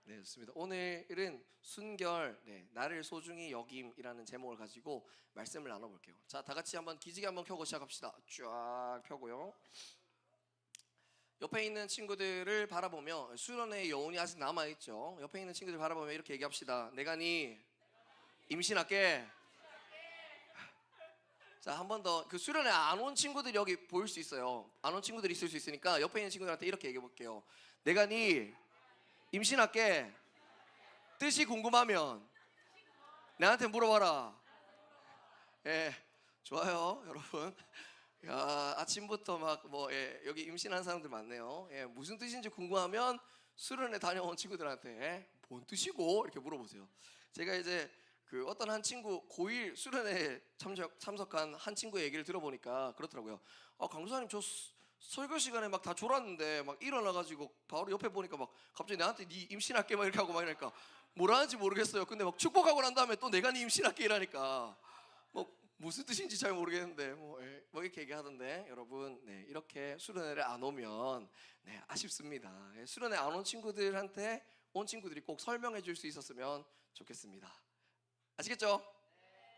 네, 좋습니다. 오늘은 순결, 나를 소중히 여김이라는 제목을 가지고 말씀을 나눠볼게요. 자, 다 같이 한번 기지개 한번 켜고 시작합시다. 쫙 펴고요. 옆에 있는 친구들을 바라보며 수련의 여운이 아직 남아있죠. 옆에 있는 친구들 바라보며 이렇게 얘기합시다. 내가 네 임신할게. 자, 한 번 더. 그 수련회 안 온 친구들이 여기 보일 수 있어요. 안 온 친구들이 있을 수 있으니까 옆에 있는 친구들한테 이렇게 얘기해 볼게요. 내가 네 임신할게. 뜻이 궁금하면 나한테 물어봐라. 예, 좋아요, 여러분. 야, 아침부터 여기 임신한 사람들 많네요. 예, 무슨 뜻인지 궁금하면 수련회 다녀온 친구들한테 뭔 뜻이고 이렇게 물어보세요. 제가 이제 그 어떤 한 친구 고1 수련회 참석한 한 친구의 얘기를 들어보니까 그렇더라고요. 강도사님, 저 설교 시간에 막 다 졸았는데 막 일어나가지고 바로 옆에 보니까 막 갑자기 나한테 네 임신할게 막 이렇게 하고 막 이러니까 뭐라는지 모르겠어요. 근데 막 축복하고 난 다음에 또 내가 네 임신할게 이라니까 뭐 무슨 뜻인지 잘 모르겠는데 뭐 이렇게 얘기하던데, 여러분, 이렇게 수련회를 안 오면 아쉽습니다. 수련회 안 온 친구들한테 온 친구들이 꼭 설명해 줄 수 있었으면 좋겠습니다. 아시겠죠?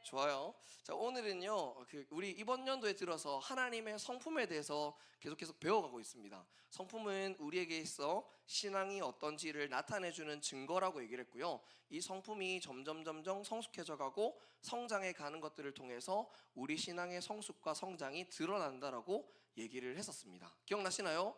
좋아요. 자, 오늘은요, 우리 이번 연도에 들어서 하나님의 성품에 대해서 계속 배워가고 있습니다. 성품은 우리에게 있어 신앙이 어떤지를 나타내주는 증거라고 얘기를 했고요. 이 성품이 점점 성숙해져가고 성장해 가는 것들을 통해서 우리 신앙의 성숙과 성장이 드러난다라고 얘기를 했었습니다. 기억나시나요?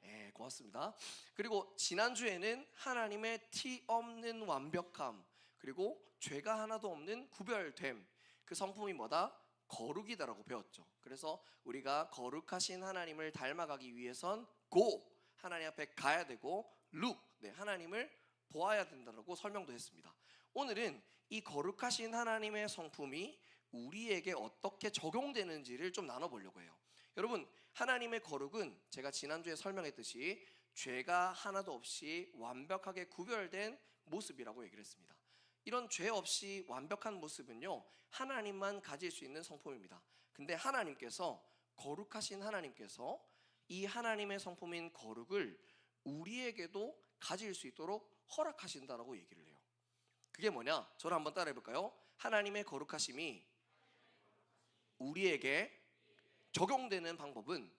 네, 고맙습니다. 그리고 지난주에는 하나님의 티 없는 완벽함, 그리고 죄가 하나도 없는 구별됨, 그 성품이 뭐다? 거룩이다라고 배웠죠. 그래서 우리가 거룩하신 하나님을 닮아가기 위해선 고, 하나님 앞에 가야 되고, look, 하나님을 보아야 된다라고 설명도 했습니다. 오늘은 이 거룩하신 하나님의 성품이 우리에게 어떻게 적용되는지를 좀 나눠보려고 해요. 여러분, 하나님의 거룩은 제가 지난주에 설명했듯이 죄가 하나도 없이 완벽하게 구별된 모습이라고 얘기를 했습니다. 이런 죄 없이 완벽한 모습은요, 하나님만 가질 수 있는 성품입니다. 근데 하나님께서, 거룩하신 하나님께서 이 하나님의 성품인 거룩을 우리에게도 가질 수 있도록 허락하신다라고 얘기를 해요. 그게 뭐냐? 저를 한번 따라해 볼까요? 하나님의 거룩하심이 우리에게 적용되는 방법은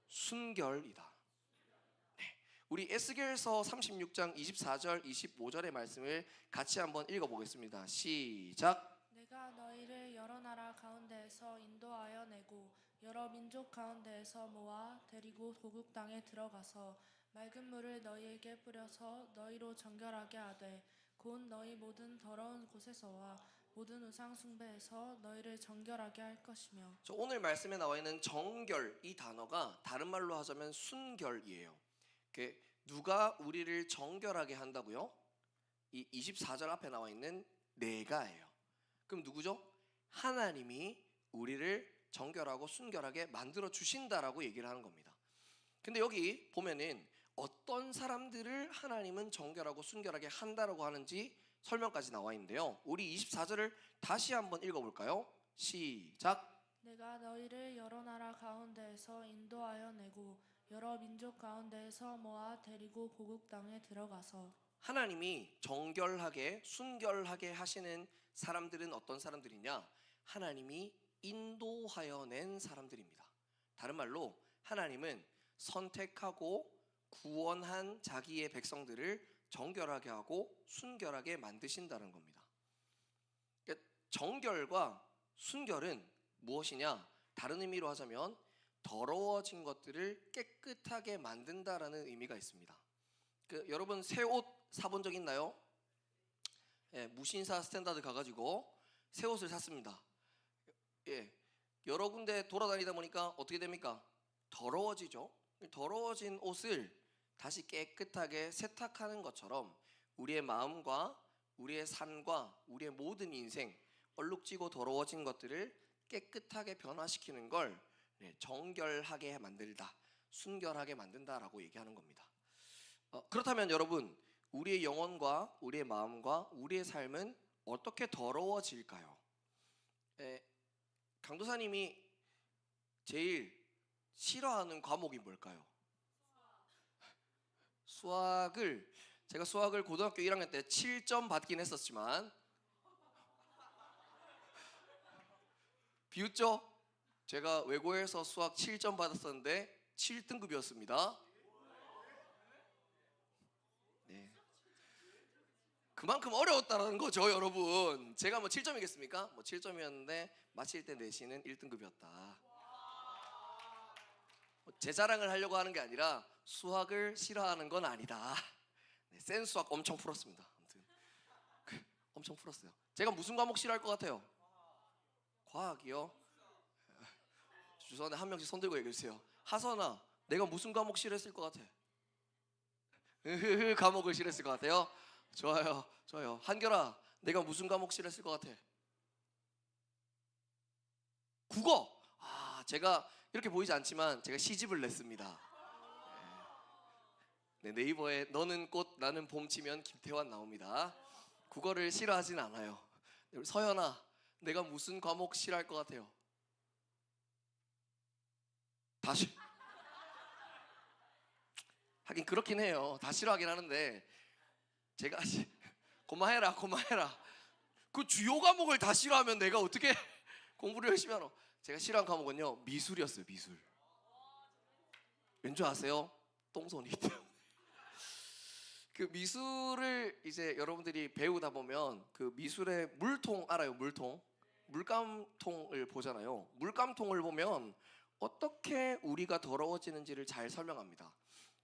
순결이다. 우리 에스겔서 36장 24절 25절의 말씀을 같이 한번 읽어보겠습니다. 시작. 내가 너희를 여러 나라 가운데에서 인도하여 내고 여러 민족 가운데에서 모아 데리고 고국 땅에 들어가서 맑은 물을 너희에게 뿌려서 너희로 정결하게 하되 곧 너희 모든 더러운 곳에서와 모든 우상 숭배에서 너희를 정결하게 할 것이며. 오늘 말씀에 나와 있는 정결, 이 단어가 다른 말로 하자면 순결이에요. 누가 우리를 정결하게 한다고요? 이 24절 앞에 나와 있는 내가예요. 그럼 누구죠? 하나님이 우리를 정결하고 순결하게 만들어 주신다라고 얘기를 하는 겁니다. 근데 여기 보면은 어떤 사람들을 하나님은 정결하고 순결하게 한다라고 하는지 설명까지 나와 있는데요. 우리 24절을 다시 한번 읽어볼까요? 시작. 내가 너희를 여러 나라 가운데에서 인도하여 내고 여러 민족 가운데에서 모아 데리고 고국 땅에 들어가서. 하나님이 정결하게 순결하게 하시는 사람들은 어떤 사람들이냐? 하나님이 인도하여 낸 사람들입니다. 다른 말로 하나님은 선택하고 구원한 자기의 백성들을 정결하게 하고 순결하게 만드신다는 겁니다. 그러니까 정결과 순결은 무엇이냐? 다른 의미로 하자면 더러워진 것들을 깨끗하게 만든다라는 의미가 있습니다. 여러분, 새 옷 사본 적 있나요? 무신사 스탠다드 가가지고 새 옷을 샀습니다. 여러 군데 돌아다니다 보니까 어떻게 됩니까? 더러워지죠. 더러워진 옷을 다시 깨끗하게 세탁하는 것처럼 우리의 마음과 우리의 삶과 우리의 모든 인생, 얼룩지고 더러워진 것들을 깨끗하게 변화시키는 걸 정결하게 만들다, 순결하게 만든다라고 얘기하는 겁니다. 그렇다면 여러분, 우리의 영혼과 우리의 마음과 우리의 삶은 어떻게 더러워질까요? 강도사님이 제일 싫어하는 과목이 뭘까요? 수학을 제가 수학을 고등학교 1학년 때 7점 받긴 했었지만 비웃죠? 제가 외고에서 수학 7점 받았었는데 7등급이었습니다. 네. 그만큼 어려웠다는 거죠, 여러분. 제가 뭐 7점이겠습니까? 뭐 7점이었는데 마칠 때 내신은 1등급이었다. 제 자랑을 하려고 하는 게 아니라 수학을 싫어하는 건 아니다. 네, 센 수학 엄청 풀었습니다. 아무튼 엄청 풀었어요. 제가 무슨 과목 싫어할 것 같아요? 과학이요? 죄송한데 한 명씩 손 들고 얘기해 주세요. 하선아, 내가 무슨 과목 싫어했을 것 같아? 과목을 싫어했을 것 같아요? 좋아요, 좋아요. 한결아, 내가 무슨 과목 싫어했을 것 같아? 국어. 제가 이렇게 보이지 않지만 제가 시집을 냈습니다. 네, 네이버에 너는 꽃 나는 봄 치면 김태환 나옵니다. 국어를 싫어하진 않아요. 우리 서연아, 내가 무슨 과목 싫어할 것 같아요? 다시 하긴 그렇긴 해요. 다 싫어하긴 하는데 제가 고마해라 그 주요 과목을 다 싫어하면 내가 어떻게 공부를 열심히 하노? 제가 싫어한 과목은요 미술이었어요. 미술. 왠지 아세요? 똥손이기 때문에. 그 미술을 이제 여러분들이 배우다 보면 그 미술의 물통 알아요? 물통. 물감통을 보잖아요. 물감통을 보면 어떻게 우리가 더러워지는지를 잘 설명합니다.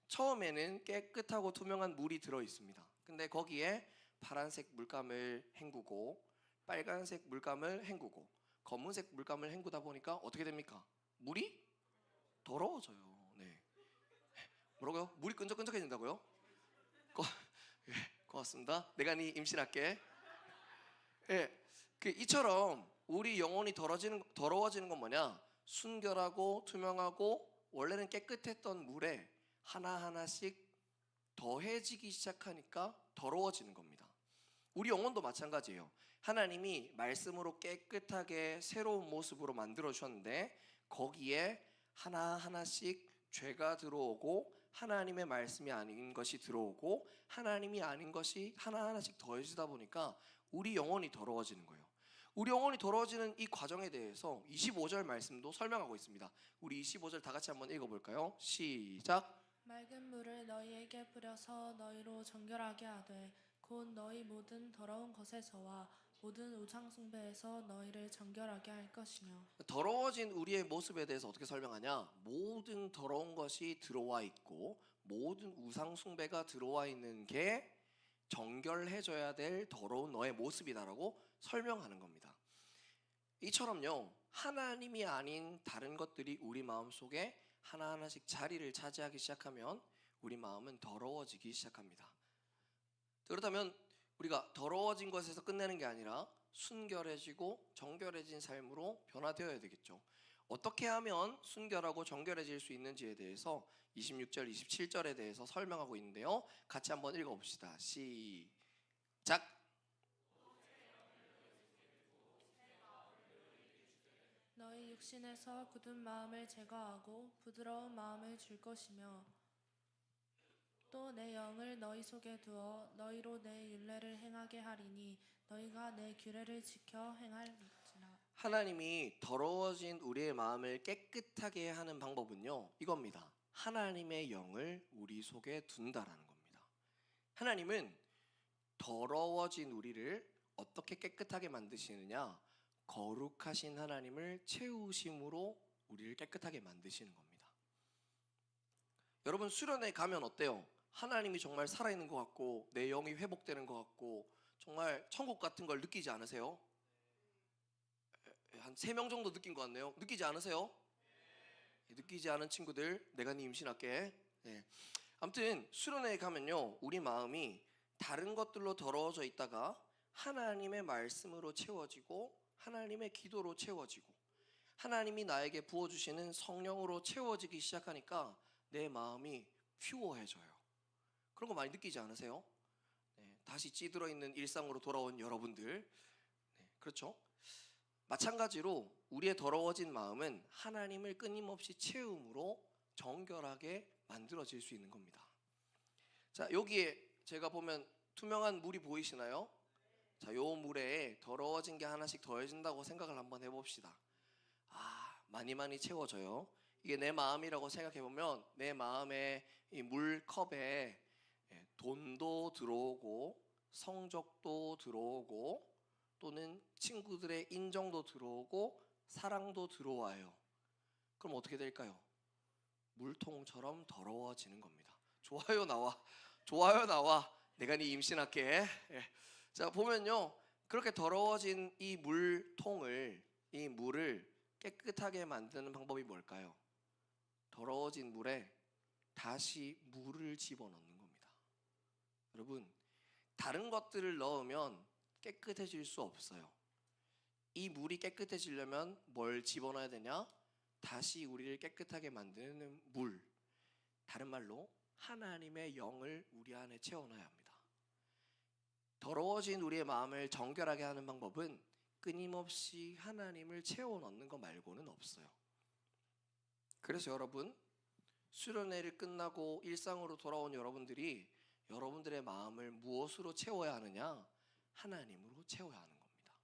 처음에는 깨끗하고 투명한 물이 들어 있습니다. 근데 거기에 파란색 물감을 헹구고 빨간색 물감을 헹구고 검은색 물감을 헹구다 보니까 어떻게 됩니까? 물이 더러워져요. 네. 뭐라고요? 물이 끈적끈적해진다고요? 예, 고맙습니다. 내가 네 임신할게. 예, 이처럼 우리 영혼이 더러워지는 건 뭐냐? 순결하고 투명하고 원래는 깨끗했던 물에 하나하나씩 더해지기 시작하니까 더러워지는 겁니다. 우리 영혼도 마찬가지예요. 하나님이 말씀으로 깨끗하게 새로운 모습으로 만들어 주셨는데 거기에 하나하나씩 죄가 들어오고 하나님의 말씀이 아닌 것이 들어오고 하나님이 아닌 것이 하나하나씩 더해지다 보니까 우리 영혼이 더러워지는 거예요. 우리 영혼이 더러워지는 이 과정에 대해서 25절 말씀도 설명하고 있습니다. 우리 25절 다 같이 한번 읽어볼까요? 시작. 맑은 물을 너희에게 뿌려서 너희로 정결하게 하되 곧 너희 모든 더러운 것에서와 모든 우상 숭배에서 너희를 정결하게 할 것이며. 더러워진 우리의 모습에 대해서 어떻게 설명하냐? 모든 더러운 것이 들어와 있고 모든 우상 숭배가 들어와 있는 게 정결해져야 될 더러운 너의 모습이다라고 설명하는 겁니다. 이처럼요, 하나님이 아닌 다른 것들이 우리 마음속에 하나하나씩 자리를 차지하기 시작하면 우리 마음은 더러워지기 시작합니다. 그렇다면 우리가 더러워진 것에서 끝내는 게 아니라 순결해지고 정결해진 삶으로 변화되어야 되겠죠. 어떻게 하면 순결하고 정결해질 수 있는지에 대해서 26절, 27절에 대해서 설명하고 있는데요. 같이 한번 읽어봅시다. 시작. 너희 육신에서 굳은 마음을 제거하고 부드러운 마음을 줄 것이며 또 내 영을 너희 속에 두어 너희로 내 율례를 행하게 하리니 너희가 내 규례를 지켜 행할지라. 하나님이 더러워진 우리의 마음을 깨끗하게 하는 방법은요, 이겁니다. 하나님의 영을 우리 속에 둔다라는 겁니다. 하나님은 더러워진 우리를 어떻게 깨끗하게 만드시느냐? 거룩하신 하나님을 채우심으로 우리를 깨끗하게 만드시는 겁니다. 여러분, 수련회 가면 어때요? 하나님이 정말 살아있는 것 같고 내 영이 회복되는 것 같고 정말 천국 같은 걸 느끼지 않으세요? 한 3명 정도 느낀 것 같네요. 느끼지 않으세요? 느끼지 않은 친구들, 내가 네 임신할게. 네. 아무튼 수련회에 가면요, 우리 마음이 다른 것들로 더러워져 있다가 하나님의 말씀으로 채워지고 하나님의 기도로 채워지고 하나님이 나에게 부어주시는 성령으로 채워지기 시작하니까 내 마음이 퓨어해져요. 그런 거 많이 느끼지 않으세요? 네, 다시 찌들어 있는 일상으로 돌아온 여러분들, 네, 그렇죠? 마찬가지로 우리의 더러워진 마음은 하나님을 끊임없이 채움으로 정결하게 만들어질 수 있는 겁니다. 자, 여기에 제가 보면 투명한 물이 보이시나요? 자, 요 물에 더러워진 게 하나씩 더해진다고 생각을 한번 해봅시다. 많이 많이 채워져요. 이게 내 마음이라고 생각해 보면 내 마음에 이 물컵에 돈도 들어오고 성적도 들어오고 또는 친구들의 인정도 들어오고 사랑도 들어와요. 그럼 어떻게 될까요? 물통처럼 더러워지는 겁니다. 좋아요 나와. 좋아요 나와. 내가 네 임신할게. 자, 보면요. 그렇게 더러워진 이 물통을, 이 물을 깨끗하게 만드는 방법이 뭘까요? 더러워진 물에 다시 물을 집어넣는 겁니다. 여러분, 다른 것들을 넣으면 깨끗해질 수 없어요. 이 물이 깨끗해지려면 뭘 집어넣어야 되냐? 다시 우리를 깨끗하게 만드는 물, 다른 말로 하나님의 영을 우리 안에 채워넣어야 합니다. 더러워진 우리의 마음을 정결하게 하는 방법은 끊임없이 하나님을 채워넣는 것 말고는 없어요. 그래서 여러분, 수련회를 끝나고 일상으로 돌아온 여러분들이 여러분들의 마음을 무엇으로 채워야 하느냐? 하나님으로 채워야 하는 겁니다.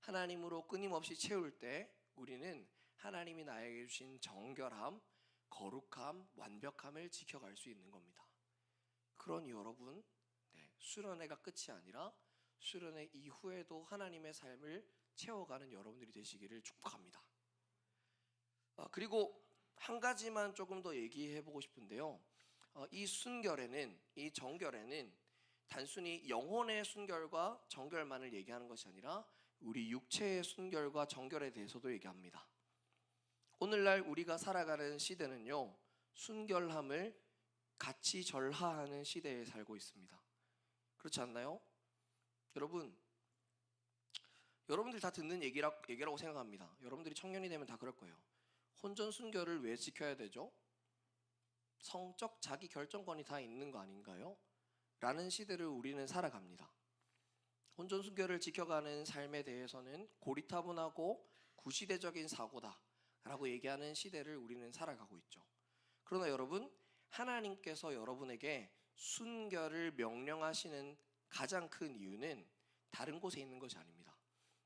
하나님으로 끊임없이 채울 때 우리는 하나님이 나에게 주신 정결함, 거룩함, 완벽함을 지켜갈 수 있는 겁니다. 그러니 여러분, 수련회가 끝이 아니라 수련회 이후에도 하나님의 삶을 채워가는 여러분들이 되시기를 축복합니다. 그리고 한 가지만 조금 더 얘기해 보고 싶은데요. 이 순결에는, 이 정결에는 단순히 영혼의 순결과 정결만을 얘기하는 것이 아니라 우리 육체의 순결과 정결에 대해서도 얘기합니다. 오늘날 우리가 살아가는 시대는요, 순결함을 같이 절하하는 시대에 살고 있습니다. 그렇지 않나요? 여러분들 다 듣는 얘기라고 생각합니다. 여러분들이 청년이 되면 다 그럴 거예요. 혼전 순결을 왜 지켜야 되죠? 성적 자기 결정권이 다 있는 거 아닌가요? 라는 시대를 우리는 살아갑니다. 혼전 순결을 지켜가는 삶에 대해서는 고리타분하고 구시대적인 사고다 라고 얘기하는 시대를 우리는 살아가고 있죠. 그러나 여러분, 하나님께서 여러분에게 순결을 명령하시는 가장 큰 이유는 다른 곳에 있는 것이 아닙니다.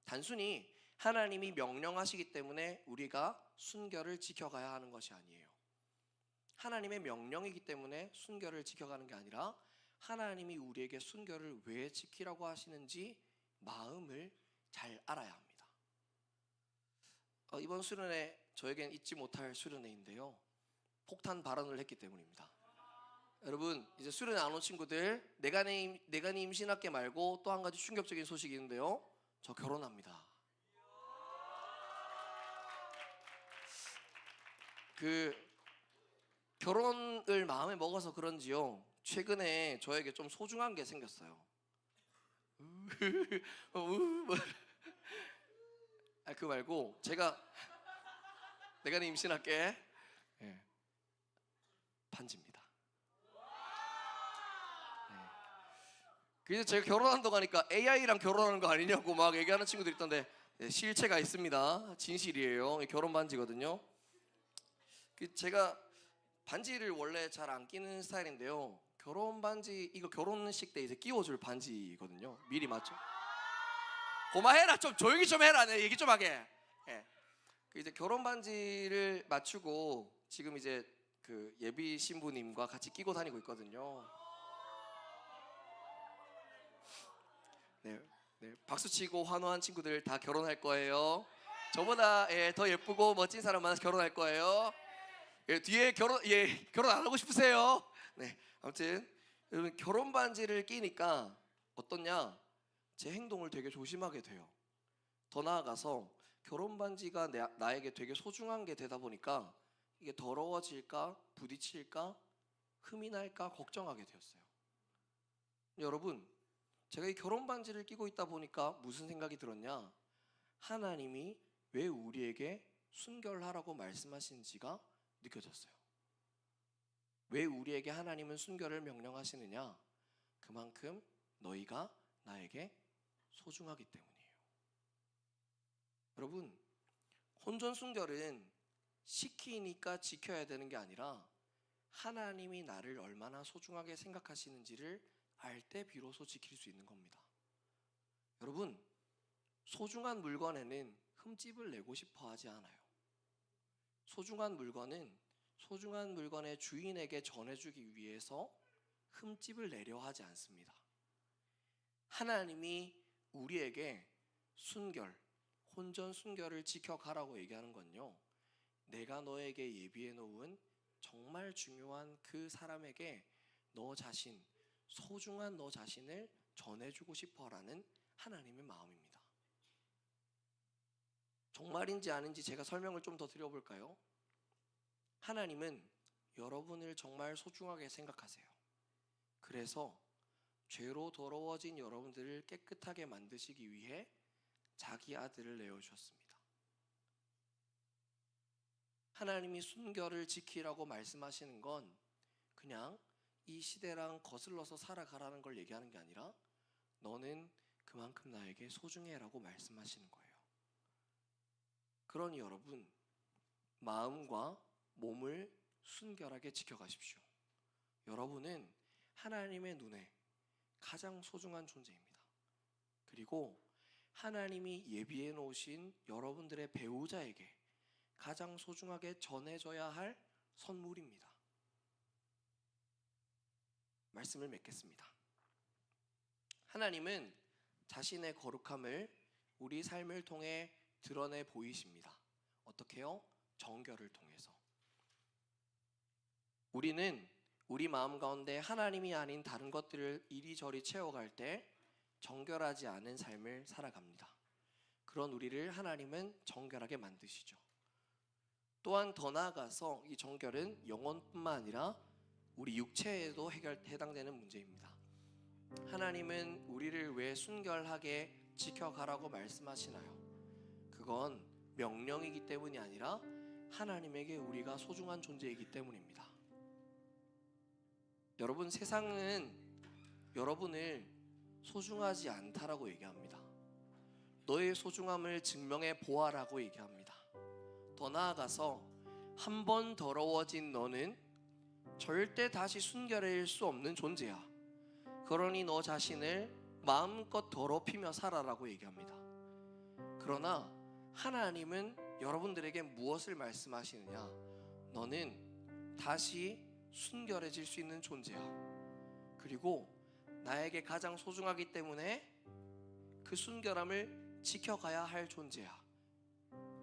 단순히 하나님이 명령하시기 때문에 우리가 순결을 지켜가야 하는 것이 아니에요. 하나님의 명령이기 때문에 순결을 지켜가는 게 아니라 하나님이 우리에게 순결을 왜 지키라고 하시는지 마음을 잘 알아야 합니다. 이번 수련회 저에겐 잊지 못할 수련회인데요, 폭탄 발언을 했기 때문입니다. 여러분, 이제 수련회 안 온 친구들, 내가 네 임신할게 말고 또 한 가지 충격적인 소식이 있는데요, 저 결혼합니다. 결혼을 마음에 먹어서 그런지요, 최근에 저에게 좀 소중한 게 생겼어요. 그 말고 내가 네 임신할게. 반지입니다. 그래서 제가 결혼한다고 하니까 AI랑 결혼하는 거 아니냐고 막 얘기하는 친구들이 있던데, 실체가 있습니다. 진실이에요. 결혼 반지거든요. 제가 반지를 원래 잘 안 끼는 스타일인데요, 결혼 반지, 이거 결혼식 때 이제 끼워줄 반지거든요. 미리 맞죠? 고마해라, 좀 조용히 좀 해라, 내 얘기 좀 하게. 이제 결혼 반지를 맞추고 지금 이제 그 예비 신부님과 같이 끼고 다니고 있거든요. 네, 박수 치고 환호한 친구들 다 결혼할 거예요. 저보다 더 예쁘고 멋진 사람 만나서 결혼할 거예요. 뒤에 결혼 안 하고 싶으세요? 네, 아무튼 여러분, 결혼 반지를 끼니까 어떠냐? 제 행동을 되게 조심하게 돼요. 더 나아가서 결혼 반지가 나에게 되게 소중한 게 되다 보니까 이게 더러워질까, 부딪힐까, 흠이 날까 걱정하게 되었어요. 여러분, 제가 이 결혼 반지를 끼고 있다 보니까 무슨 생각이 들었냐? 하나님이 왜 우리에게 순결하라고 말씀하시는지가 느껴졌어요. 왜 우리에게 하나님은 순결을 명령하시느냐? 그만큼 너희가 나에게 소중하기 때문이에요. 여러분, 혼전 순결은 시키니까 지켜야 되는 게 아니라 하나님이 나를 얼마나 소중하게 생각하시는지를 알 때 비로소 지킬 수 있는 겁니다. 여러분, 소중한 물건에는 흠집을 내고 싶어 하지 않아요. 소중한 물건은 소중한 물건의 주인에게 전해주기 위해서 흠집을 내려 하지 않습니다. 하나님이 우리에게 순결, 혼전순결을 지켜가라고 얘기하는 건요, 내가 너에게 예비해 놓은 정말 중요한 그 사람에게 너 자신, 소중한 너 자신을 전해주고 싶어라는 하나님의 마음입니다. 정말인지 아닌지 제가 설명을 좀 더 드려볼까요? 하나님은 여러분을 정말 소중하게 생각하세요. 그래서 죄로 더러워진 여러분들을 깨끗하게 만드시기 위해 자기 아들을 내어주셨습니다. 하나님이 순결을 지키라고 말씀하시는 건 그냥 이 시대랑 거슬러서 살아가라는 걸 얘기하는 게 아니라 너는 그만큼 나에게 소중해라고 말씀하시는 거예요. 그러니 여러분, 마음과 몸을 순결하게 지켜가십시오. 여러분은 하나님의 눈에 가장 소중한 존재입니다. 그리고 하나님이 예비해 놓으신 여러분들의 배우자에게 가장 소중하게 전해져야 할 선물입니다. 말씀을 맺겠습니다. 하나님은 자신의 거룩함을 우리 삶을 통해 드러내 보이십니다. 어떻게요? 정결을 통해서. 우리는 우리 마음 가운데 하나님이 아닌 다른 것들을 이리저리 채워갈 때 정결하지 않은 삶을 살아갑니다. 그런 우리를 하나님은 정결하게 만드시죠. 또한 더 나아가서 이 정결은 영혼뿐만 아니라 우리 육체에도 해당되는 문제입니다. 하나님은 우리를 왜 순결하게 지켜가라고 말씀하시나요? 그건 명령이기 때문이 아니라 하나님에게 우리가 소중한 존재이기 때문입니다. 여러분, 세상은 여러분을 소중하지 않다라고 얘기합니다. 너의 소중함을 증명해 보아라고 얘기합니다. 더 나아가서 한 번 더러워진 너는 절대 다시 순결해질 수 없는 존재야. 그러니 너 자신을 마음껏 더럽히며 살아라고 얘기합니다. 그러나 하나님은 여러분들에게 무엇을 말씀하시느냐? 너는 다시 순결해질 수 있는 존재야. 그리고 나에게 가장 소중하기 때문에 그 순결함을 지켜가야 할 존재야.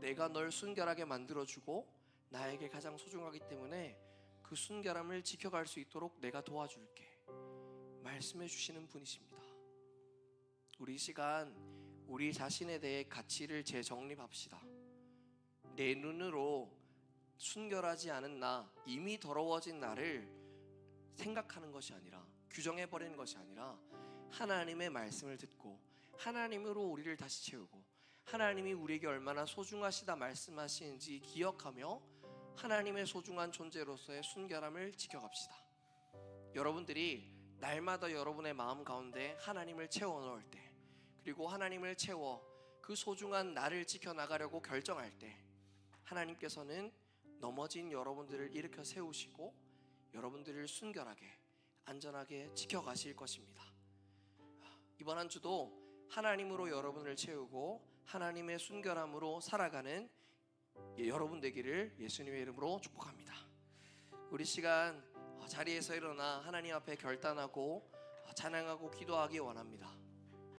내가 널 순결하게 만들어주고 나에게 가장 소중하기 때문에 그 순결함을 지켜갈 수 있도록 내가 도와줄게. 말씀해 주시는 분이십니다. 우리 이 시간 우리 자신에 대해 가치를 재정립합시다. 내 눈으로 순결하지 않은 나, 이미 더러워진 나를 생각하는 것이 아니라, 규정해버리는 것이 아니라 하나님의 말씀을 듣고 하나님으로 우리를 다시 채우고 하나님이 우리에게 얼마나 소중하시다 말씀하시는지 기억하며 하나님의 소중한 존재로서의 순결함을 지켜갑시다. 여러분들이 날마다 여러분의 마음 가운데 하나님을 채워 넣을 때, 그리고 하나님을 채워 그 소중한 나를 지켜나가려고 결정할 때 하나님께서는 넘어진 여러분들을 일으켜 세우시고 여러분들을 순결하게 안전하게 지켜가실 것입니다. 이번 한 주도 하나님으로 여러분을 채우고 하나님의 순결함으로 살아가는 여러분 되기를 예수님의 이름으로 축복합니다. 우리 시간 자리에서 일어나 하나님 앞에 결단하고 찬양하고 기도하기 원합니다.